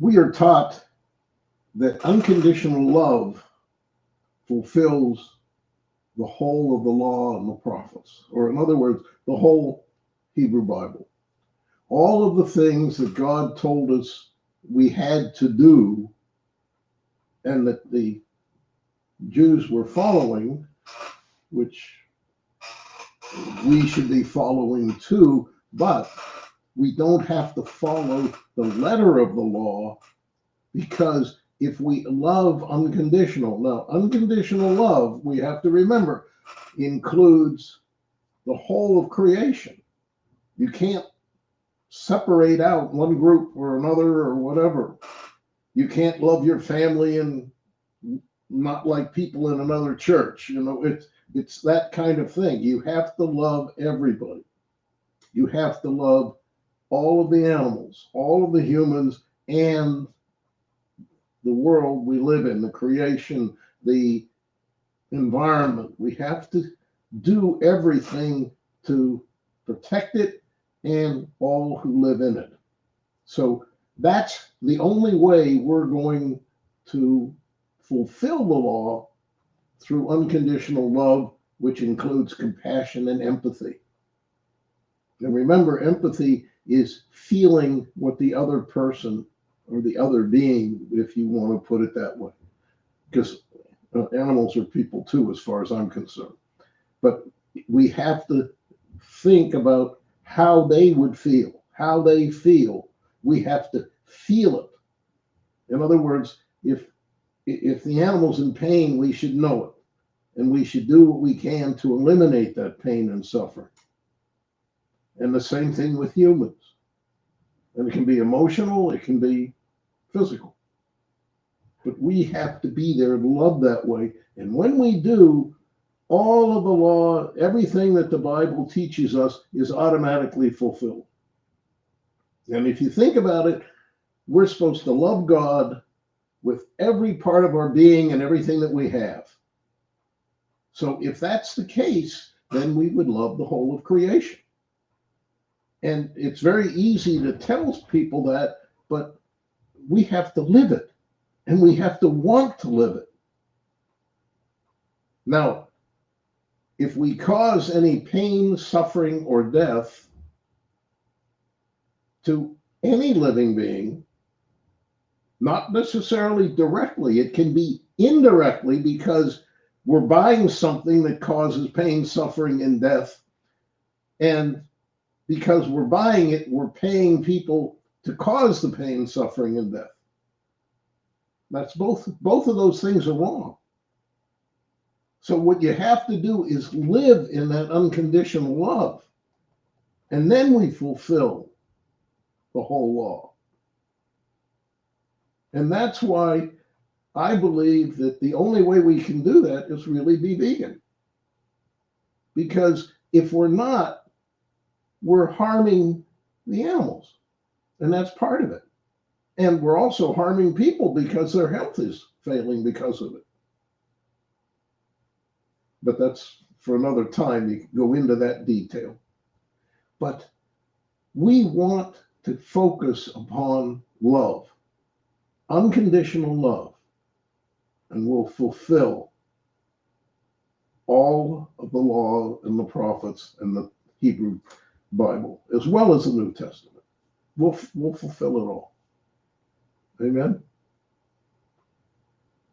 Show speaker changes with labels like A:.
A: We are taught that unconditional love fulfills the whole of the law and the prophets, or in other words, the whole Hebrew Bible. All of the things that God told us we had to do and that the Jews were following, which we should be following too, but we don't have to follow the letter of the law, because if we love unconditional, now unconditional love, we have to remember, includes the whole of creation. You can't separate out one group or another or whatever. You can't love your family and not like people in another church. It's that kind of thing. You have to love everybody. You have to love all of the animals, all of the humans, and the world we live in, the creation, the environment. We have to do everything to protect it and all who live in it. So that's the only way we're going to fulfill the law, through unconditional love, which includes compassion and empathy. And remember, empathy is feeling what the other person or the other being, if you want to put it that way, because animals are people too, as far as I'm concerned. But we have to think about how they would feel, how they feel. We have to feel it. In other words, if the animal's in pain, we should know it, and we should do what we can to eliminate that pain and suffering. And the same thing with humans. And it can be emotional, it can be physical. But we have to be there to love that way. And when we do, all of the law, everything that the Bible teaches us is automatically fulfilled. And if you think about it, we're supposed to love God with every part of our being and everything that we have. So if that's the case, then we would love the whole of creation. And it's very easy to tell people that, but we have to live it, and we have to want to live it. Now, if we cause any pain, suffering, or death to any living being, not necessarily directly, it can be indirectly, because we're buying something that causes pain, suffering, and death. And because we're buying it, we're paying people to cause the pain, suffering, and death. That's both of those things are wrong. So what you have to do is live in that unconditional love, and then we fulfill the whole law. And that's why I believe that the only way we can do that is really be vegan. Because if we're not, we're harming the animals, and that's part of it. And we're also harming people because their health is failing because of it. But that's for another time. You can go into that detail. But we want to focus upon love, unconditional love, and we'll fulfill all of the law and the prophets and the Hebrew Bible, as well as the New Testament. We'll fulfill it all. Amen.